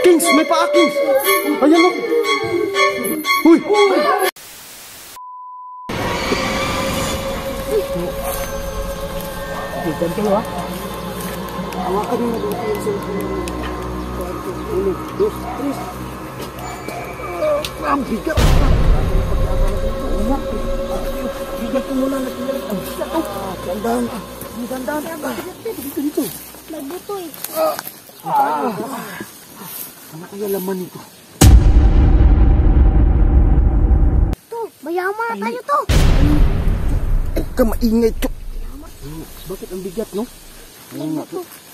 Kings, may paa, Kings. Ayan o. Uy. Bigan kayo ha. Hawakan mo na dito yung cellphone. 1, 2, 3. Ang bigat. Bigan ko muna natin. Gandaan. Gandaan. Dito. Nagbuto eh. Ano kaya laman nito? To, bayama na tayo to. Huwag ka maingay, Chok. Bakit ang bigat, no? Ayun nga,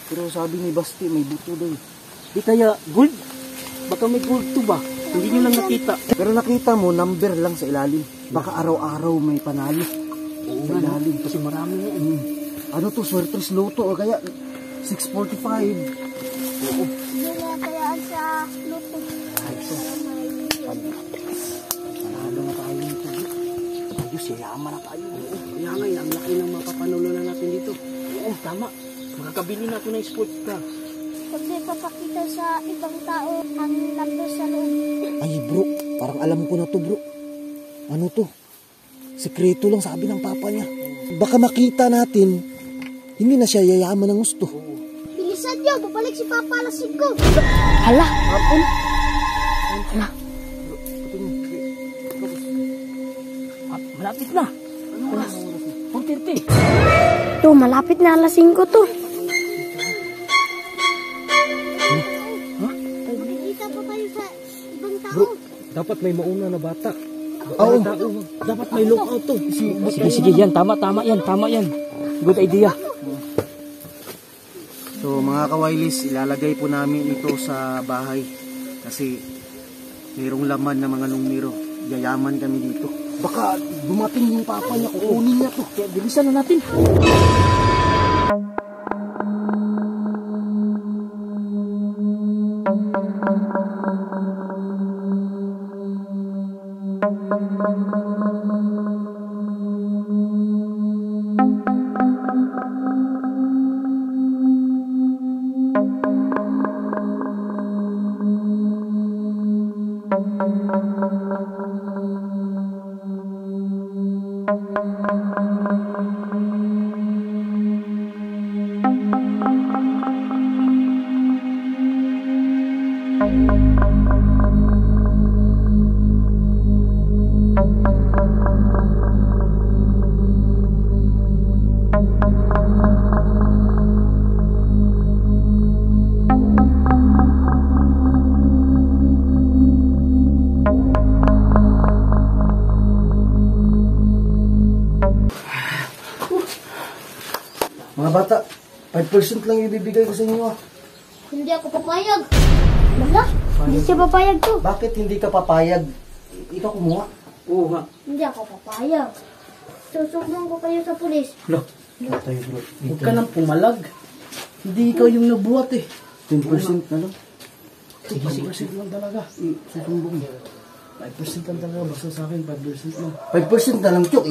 pero sabi ni Basti, may buto daw. Di kaya gold? Baka may gold to ba? Hindi nyo lang nakita. Pero nakita mo, number lang sa ilalim. Baka araw-araw may panalo. Sa ilalim. Kasi marami nga. Ano to, Swertres Loto o kaya 645. Oo. Hindi na kayaan sa luto. Panalo na tayo nito. Ayos, yayaman na tayo. Kaya nga, ang laki ng mapapanulo na natin dito. Oo, tama. Makakabili na ito ng sports car. Pag may papakita sa ibang tao ang number sa loob. Ay bro, parang alam ko na to bro. Ano to? Sekreto lang sabi ng papa niya. Baka makita natin, hindi na siya yayaman ng gusto. Bilisan niyo, babalik si Papa alas 5. Hala! Hapon! Hala! Malapit na! Alas 4:30. To, malapit na alas 5 to. Pagkikita pa tayo sa ibang tao. Bro, dapat may mauna na bata. Oo. Dapat may lookout to. Sige, yan. Tama yan. Good idea. So mga kawailis, ilalagay po namin ito sa bahay. Kasi mayroong laman na mga numero. Yayaman kami dito. Baka dumating yung papa niya, kukunin niya to. Kaya bilisan na natin. Mga bata, 5% lang ibibigay ko sa inyo ah. Hindi ako papayag. Wala, hindi siya papayag to. Bakit hindi ka papayag? Ikaw kumuha. Oo nga. Hindi ako papayag. Susumbong ko kayo sa pulis. Lo, Tayo bro. huwag ka nang pumalag. Hindi ikaw yung nabuhat eh. 10% na lang. Sige. 5% lang talaga. Susumbong. 5% lang talaga. Basta sa akin, 5% lang. 5% na lang, Chok.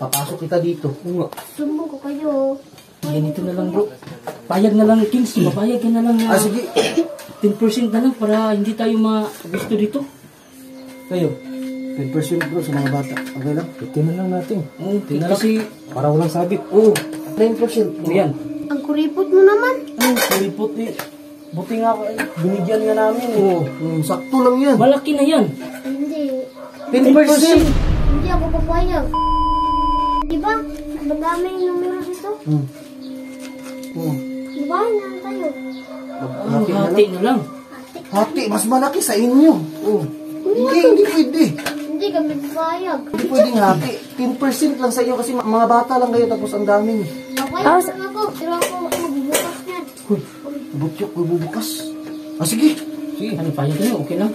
Papasok kita dito. Oo nga. Sumbong ko kayo. Ganito na lang bro. Payag na lang Kings. Mapayag ka na lang na. Sige. 10% na lang para hindi tayo gusto dito. Kayo. 10% bro sa mga bata. Okay lang? Tingnan lang natin. Oo, tingnan Kasi para walang sabit. Oo. 9%. Ayan. Ang kuripot mo naman. Kuripot eh. Buti nga binigyan nga namin eh. Oo. Sakto lang yan. Malaki na yan. Hindi. 10%. Hindi ako papayag. Diba? Madami yung numero dito. Oo. Diba? Yan tayo. Hati na lang. Hati, mas malaki sa inyo. Oo. Hindi pwede. Hindi kami papayag. Hindi pwedeng hati. 10% lang sa inyo kasi mga bata lang kayo tapos ang dami niyo. Papayag lang ako. Pero ako magbubukas niyan. Huy, butyok, bubukas. Sige. Sige. Ano, payag na yun? Okay lang?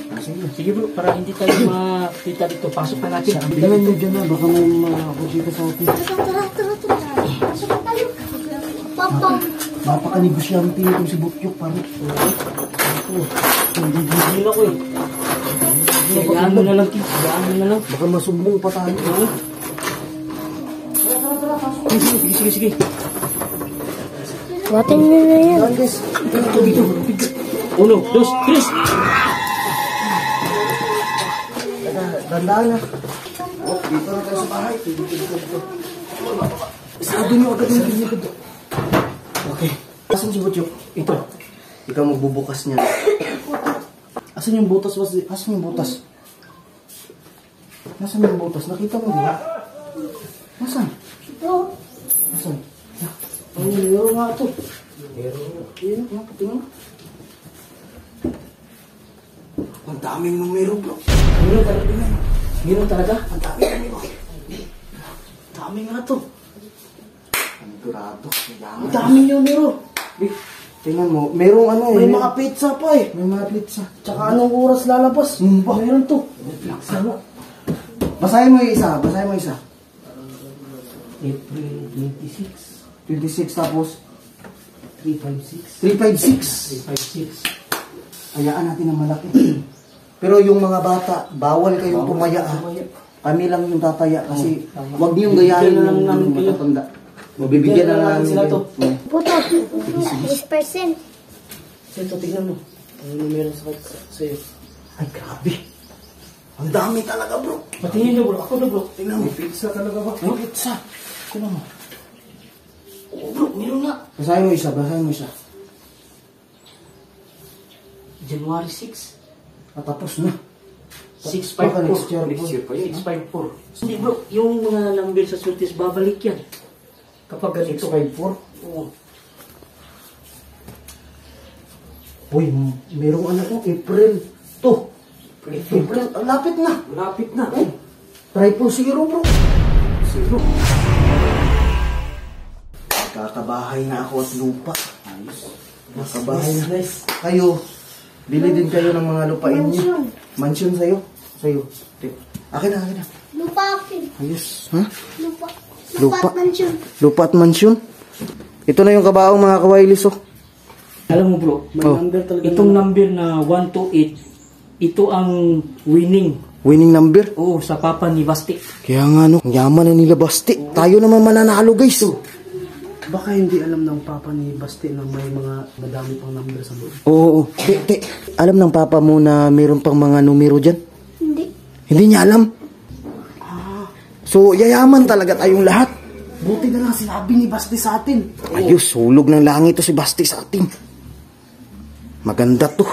Sige bro, para hindi tayo makita dito. Pasok na natin. Tingnan nyo dyan na, baka may mga kusita sa atin. Tara. Pasok na tayo. Papang. Napaka-negosyante nitong si Butyok, pare. Hindi ako eh. Hayaan mo na lang, Kings. Hayaan mo na lang. Baka masumbong pa tayo. Sige. Buhatin nyo na yan. Yan guys. Dito. 1, 2, 3. Dandaan na. Oh, dito na tayo sa bahay. Dito. Isado nyo agad yung pinigod. Okay. Asan si Butchok? Ito. Ikaw magbubukas niya. Asan yung butas? Asan yung butas? Nasaan yung butas? Nakita mo ba? Nasaan? Ito. Nasaan? Ay, meron nga ito. Meron nga, patingin mo. Ang daming numero, bro. Meron talaga. Meron talaga? Ang daming numero. Dami nga ito. Panigurado. Ang daming numero. Tingnan mo, merong ano eh. May mga pizza pa eh. May mga pizza. Tsaka anong oras lalabas? Meron to. Sana. Basahin mo yung isa. Basahin mo yung isa. April 26. 26 tapos 356. 356. 356. Hayaan natin ang malaki. Pero yung mga bata, bawal kayong tumaya. Kami lang yung tataya kasi wag niyong gayahin Bigyan na lang ng namin kayo. matatanda. Mabibigyan na lang namin sila to. Puto. 10%. Ito, tignan mo. Ano meron sa'yo? Ay, grabe. Ang dami talaga, bro. Patingin na bro. Ako na bro. Tingnan mo. Pizza talaga ba? May pizza. Kuha mo. Oh bro, meron nga. Basahin mo isa. Basahin mo isa. January 6. Tapos na. 654. Next year pa yun. 654. Hindi bro, yung mga number sa surtis babalik yan. Kapag ganito. 654. Oo. Uy, merong ano ko, April 2. April, lapit na. Malapit na. Triple zero, bro. Zero. Kakabahay na ako at lupa. Ayos. Kakabahay na. Nice. Kayo, bili din kayo ng mga lupain niyo. Mansion. Mansion sa'yo? Sa'yo. Akin na. Lupa akin. Ayos. Ha? Lupa. Lupa. Lupa at mansion. Lupa at mansion? Ito na yung kabaong mga kawailis, oh. Alam mo bro, may Oh. number talaga. Itong number na 128, ito ang winning. Winning number? Oo, sa papa ni Basti. Kaya nga, no. Ang yaman na nila, Basti. Tayo naman mananalo, guys. Baka hindi alam ng papa ni Basti na may mga madami pang number sa loob. Oo. Te, alam ng papa mo na mayroon pang mga numero dyan? Hindi. Hindi niya alam. So, yayaman talaga tayong lahat. Buti na lang sinabi ni Basti sa atin. Ayos, hulog ng langit to si Basti sa atin. Maganda to.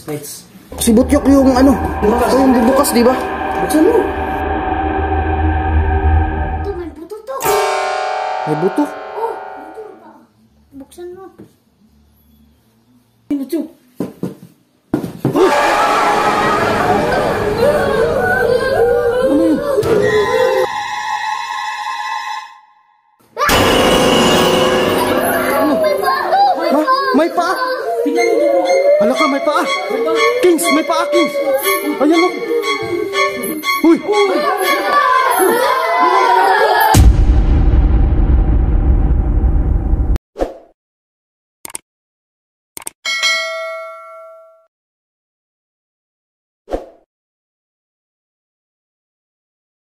Fights. Si Butyok yung ano, yung bubukas, di ba? Buksan mo. Ito, may buto to. May buto. Oh, buto pa. Buksan mo. Ano to? Ha? May paa. Tingnan mo bro. Hala ka, may paa. Kings, may paa, Kings. Ayan o. Uy.